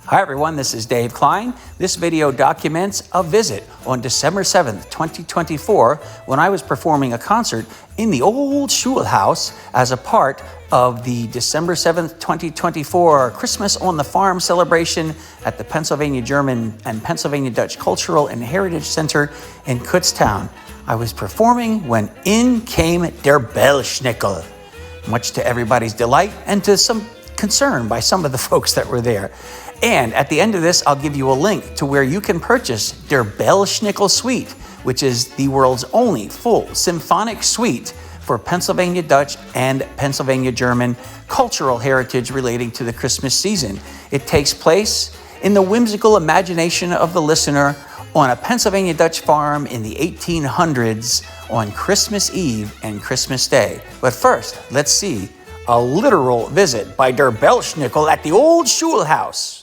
Hi everyone, this is Dave Kline. This video documents a visit on December 7th, 2024, when I was performing a concert in the old Schulhaus as a part of the December 7th, 2024 Christmas on the Farm celebration at the Pennsylvania German and Pennsylvania Dutch Cultural and Heritage Center in Kutztown. I was performing when in came der Belsnickel, much to everybody's delight and to some concern by some of the folks that were there. And at the end of this, I'll give you a link to where you can purchase der Belsnickel Suite, which is the world's only full symphonic suite for Pennsylvania Dutch and Pennsylvania German cultural heritage relating to the Christmas season. It takes place in the whimsical imagination of the listener on a Pennsylvania Dutch farm in the 1800s on Christmas Eve and Christmas Day. But first, let's see a literal visit by der Belsnickel at the old Schulhaus.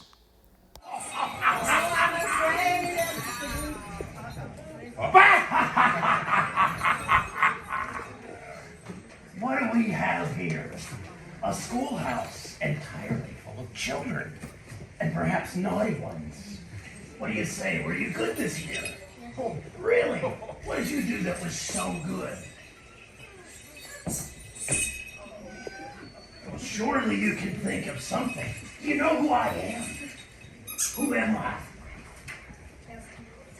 What do we have here? A schoolhouse entirely full of children, and perhaps naughty ones. What do you say? Were you good this year? Oh, really? What did you do that was so good? Well, surely you can think of something. You know who I am? Who am I?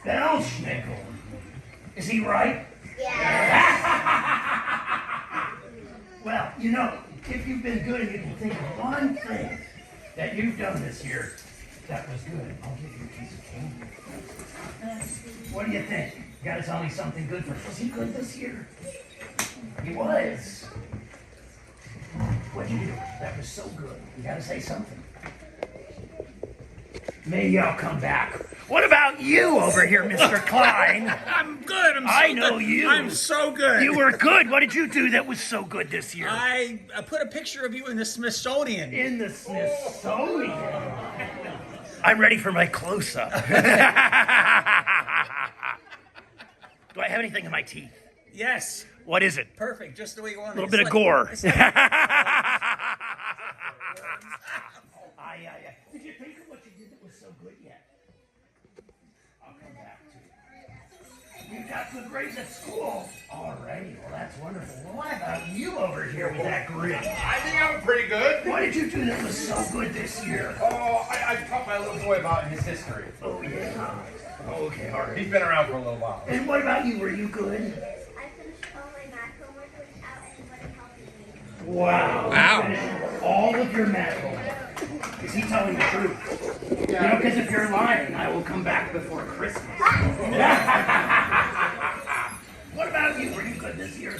Belsnickel. Is he right? Yeah. Well, you know, if you've been good and you can think of one thing that you've done this year that was good, I'll give you a piece of candy. What do you think? You gotta tell me something good for. Was he good this year? He was. What'd you do? That was so good. You gotta say something. Maybe I'll come back. What about you over here, Mr. Kline? I'm good. I know you. I'm so good. You were good. What did you do that was so good this year? I put a picture of you in the Smithsonian. In the Smithsonian. I'm ready for my close-up. Do I have anything in my teeth? Yes. What is it? Perfect. Just the way you want A it. little bit of gore. Did you think of what you did that was so good yet? I'll come back to you. You got good grades at school. All right. Well, that's wonderful. Well, what about you over here with that grin? I think I'm pretty good. What did you do that was so good this year? Oh, I taught my little boy about his history. Oh, yeah. Okay, all right. He's been around for a little while. And what about you? Were you good? I finished all my math homework without anybody helping me. Wow. Wow. You finished all of your math homework. Is he telling the truth? You know, because if you're lying, I will come back before Christmas. What about you? Were you good this year?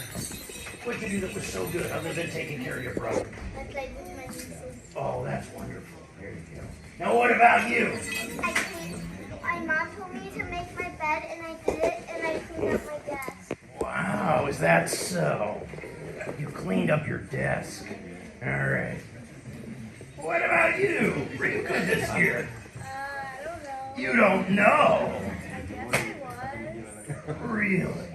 What did you do that was so good other than taking care of your brother? I played with my nieces. Oh, that's wonderful. There you go. Now, what about you? My mom told me to make my bed, and I did it, and I cleaned up my desk. Wow, is that so? You cleaned up your desk. All right. What about you? Were you good this year? I don't know. You don't know. I guess I was. Really?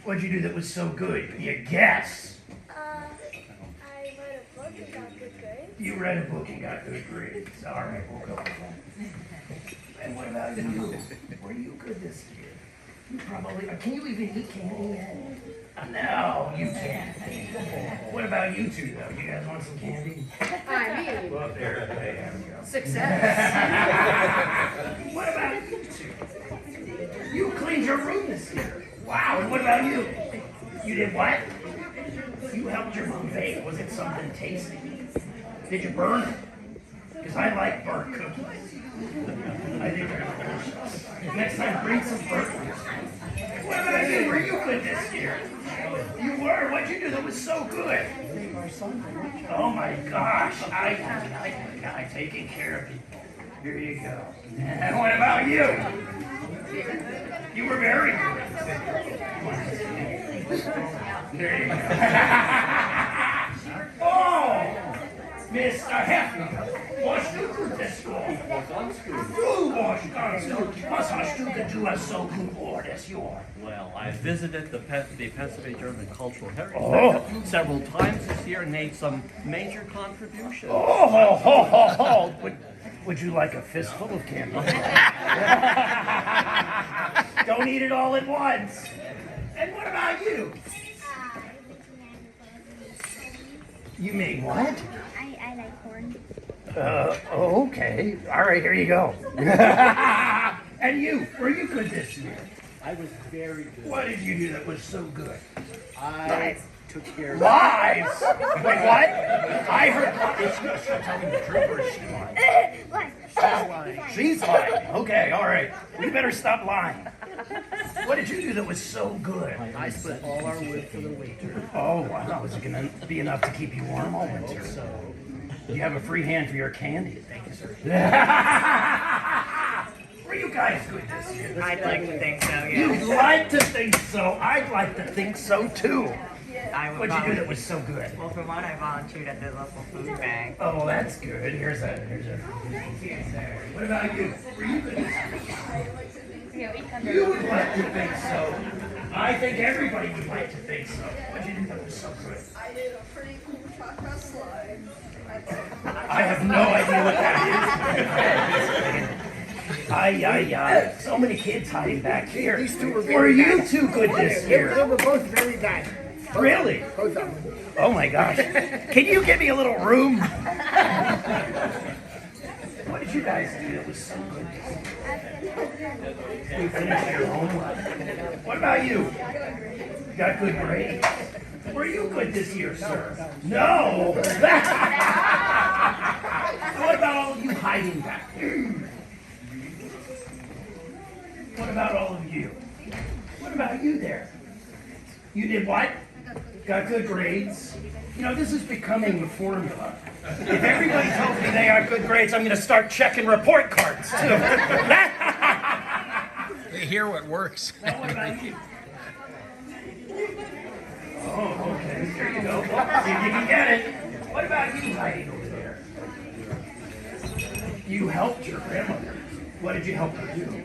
What'd you do that was so good? Can you guess? I read a book and got good grades. You read a book and got good grades. All right, we'll go with that. And what about you? Were you good this year? You probably. Can you even eat candy yet? No, you can't. What about you two, though? You guys want some candy? I mean, Well, there we go. success. What about you two? You cleaned your room this year. Wow, and what about you? You did what? You helped your mom bake. Was it something tasty? Did you burn it? Because I like burnt cookies. I think they're delicious. Next time, bring some burnt cookies. What about you? Were you good this year? You were? What'd you do that was so good? Oh my gosh. I taking care of people. Here you go. And what about you? You were very good. There you go. Oh! Mr. Hefner, was du gut das Du warst ganz gut. Was hast du getan so gut war das Jahr? Well, I visited the Pennsylvania German Cultural Heritage Oh. Center several times this year and made some major contributions. Oh, ho, ho, ho, ho. Would you like a fistful of candy? Don't eat it all at once. And what about you? You mean what? I like corn. Okay. All right, here you go. And you, were you good this year? I was very good. What did you do that was so good? I took care of Lies! Wait, what? I heard. Is she telling the truth or is she lying? What? She's lying. Okay, all right. We better stop lying. What did you do that was so good? I split all our wood for the winter. Oh, wow. Is it going to be enough to keep you warm all winter? You have a free hand for your candy. Thank you, sir. Were you guys good this year? I'd like to think so, yeah. You'd like to think so. I'd like to think so, too. I would What'd you do that volunteer. was so good? Well, for one, I volunteered at the local food bank. Oh, well, that's good. Here's a. What about you? Were you good this year? You would like to think so. I think everybody would like to think so. What'd you do that was so good? I did a pretty cool chakra slide. I have no idea what that is. Ay. So many kids hiding back here. These two were Were you two good this They year? were both very bad. Really? Both of them. Oh my gosh. Can you give me a little room? What did you guys do that was so good? You finished your homework. What about you? You got good grades? Were you good this year, sir? No! What about all of you hiding back here? What about all of you? What about you there? You did what? Got good grades? You know, this is becoming the formula. If everybody tells me they got good grades, I'm going to start checking report cards, too. They hear what works. Now, what about you? Oh, okay. There you go. Well, see if you can get it. What about you hiding over there? You helped your grandmother. What did you help her do?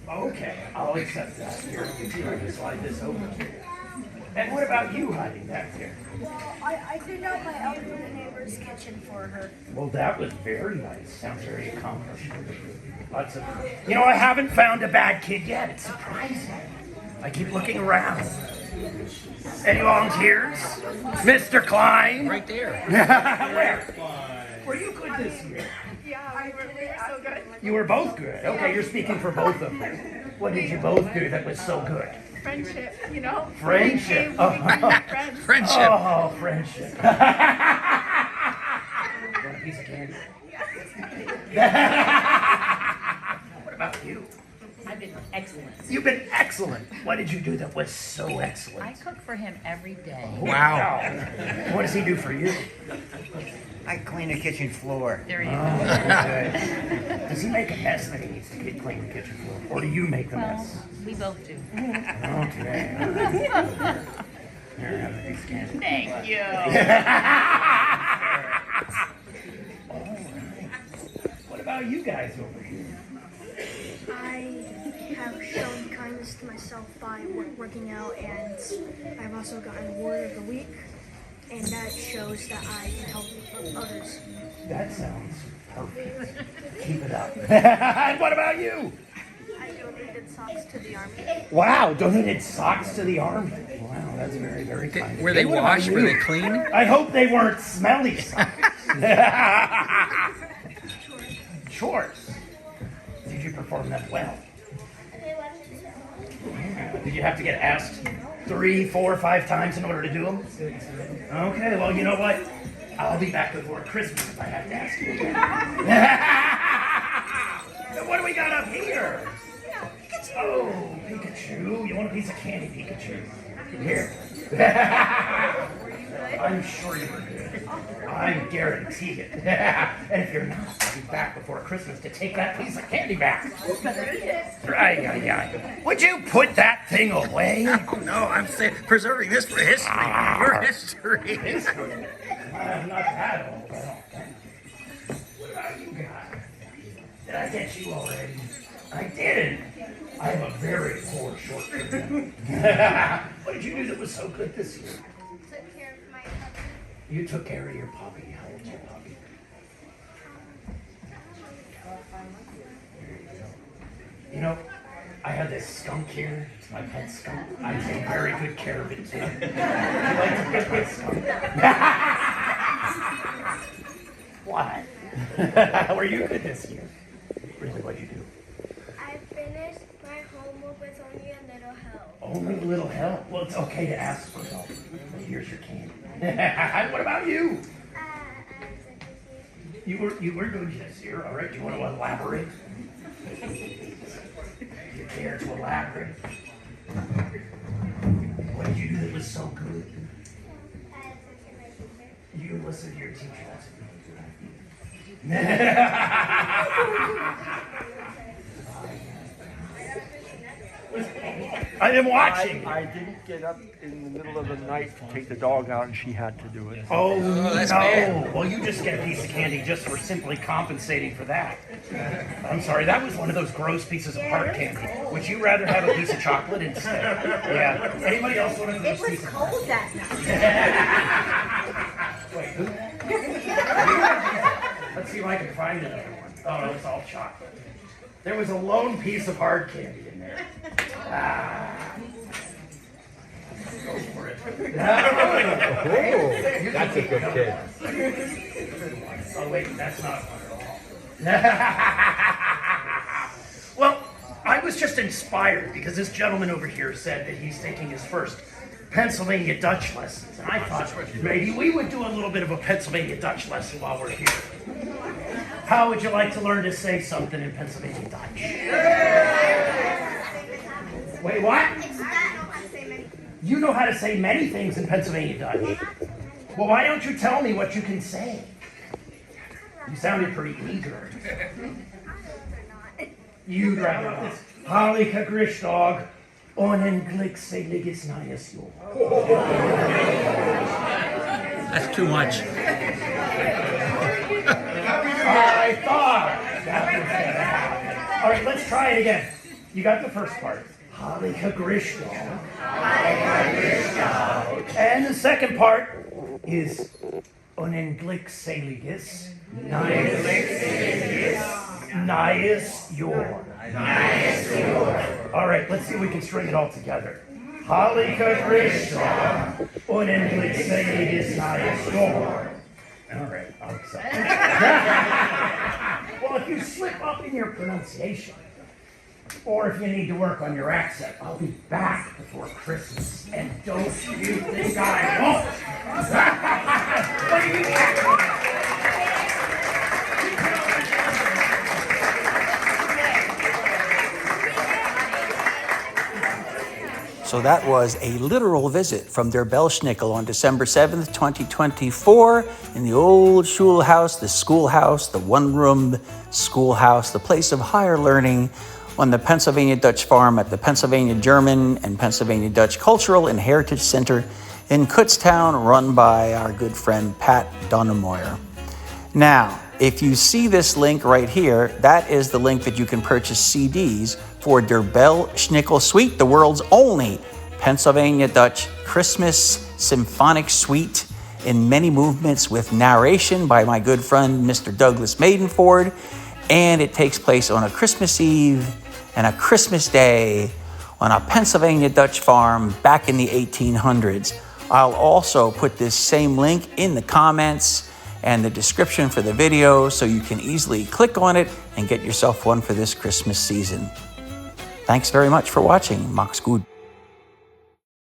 Okay, I'll accept that. Here, you see if I can slide this over. And what about you hiding back there? Well, I cleaned out my elderly neighbor's kitchen for her. Well, that was very nice. Sounds very accomplished. Lots of, you know, I haven't found a bad kid yet. It's surprising. I keep looking around. Any volunteers? Mr. Kline? Right there. Where? Were you good this year? Yeah, we were so good. You were both good. Okay, you're speaking for both of them. What did you both do that was so good? Friendship, you know? Friendship. We became friends. Friendship. Oh, friendship. Want a piece of candy? What about you? I've been excellent. You've been excellent. What did you do that was so I excellent? cook for him every day. Wow. What does he do for you? I clean the kitchen floor. There you go. Good. Does he make a mess that he needs to get clean the kitchen floor? Or do you make the Well, mess? we both do. Okay. Here, have a piece of candy. Thank you. All right. What about you guys over here? I have shown kindness to myself by working out, and I've also gotten Word of the Week, and that shows that I can help others. That sounds perfect. Keep it up. And what about you? I donated socks to the army. Wow, donated socks to the army. Wow, that's very, very kind. Were they What about washed? Were you? they clean? I hope they weren't smelly socks. Chores. Did you perform them well? Did you have to get asked 3, 4, 5 times in order to do them? Okay, well, you know what? I'll be back before Christmas if I have to ask you again. So what do we got up here? Oh, Pikachu. You want a piece of candy, Pikachu? Here. I'm sure you were good. I guarantee it. And if you're not, I'll be back before Christmas to take that piece of candy back. Right. Would you put that thing away? Oh, no, I'm preserving this for history. Your history. I'm not that old, I don't think. What about you guys? Did I get you already? I didn't. I have a very poor short-term memory. What did you do that was so good this year? Took care of my You took care of your puppy. How old's your puppy? You know, I had this skunk here. It's my pet skunk. I take very good care of it too. You like to get my skunk? What? Were you good this year? Really, what'd you do? I finished my homework with only a little help. Only a little help? Well, it's okay to ask for help. But here's your candy. What about you? I was a good year. You were good this year. All right. Do you want to elaborate? You care to elaborate? What did you do that was so good? I listened to my teacher. You listened to your teacher. That's a good. I've been watching. I didn't get up in the middle of the night to take the dog out, and she had to do it. Oh, no. Well, you just get a piece of candy just for simply compensating for that. I'm sorry, that was one of those gross pieces of hard candy. Would you rather have a piece of chocolate instead? Yeah. Anybody else want to It was cold that night. Wait, who? Let's see if I can find another one. Oh, no, it's all chocolate. There was a lone piece of hard candy in there. Go for it. That's a good kid. Oh, wait, that's not one at all. Well, I was just inspired because this gentleman over here said that he's taking his first Pennsylvania Dutch lessons. And I thought maybe we would do a little bit of a Pennsylvania Dutch lesson while we're here. How would you like to learn to say something in Pennsylvania Dutch? Wait, what? You know how to say many things in Pennsylvania Dutch. Well, why don't you tell me what you can say? You sounded pretty eager. You'd rather not. Halika Grishdog, onenglik seliges nias yo. That's too much. I thought that was gonna happen. All right, let's try it again. You got the first part. Halika Grishdog. And the second part is onenglik seliges nias yor. All right, let's see if we can string it all together. Halika Grishdog, onenglik seliges nias yor. All right, I'll accept it. Well, if you slip up in your pronunciation, or if you need to work on your accent, I'll be back before Christmas. And don't you think I won't? What do you think? So that was a literal visit from their Belsnickel on December 7th, 2024 in the old Schulhaus, the schoolhouse, the one-room schoolhouse, the place of higher learning on the Pennsylvania Dutch farm at the Pennsylvania German and Pennsylvania Dutch Cultural and Heritage Center in Kutztown, run by our good friend Pat Donnemoyer. Now, if you see this link right here, that is the link that you can purchase CDs for Der Belsnickel Suite, the world's only Pennsylvania Dutch Christmas symphonic suite in many movements with narration by my good friend Mr. Douglas Madenford, and it takes place on a Christmas Eve and a Christmas Day on a Pennsylvania Dutch farm back in the 1800s. I'll also put this same link in the comments and the description for the video so you can easily click on it and get yourself one for this Christmas season. Thanks very much for watching. Macht's gut.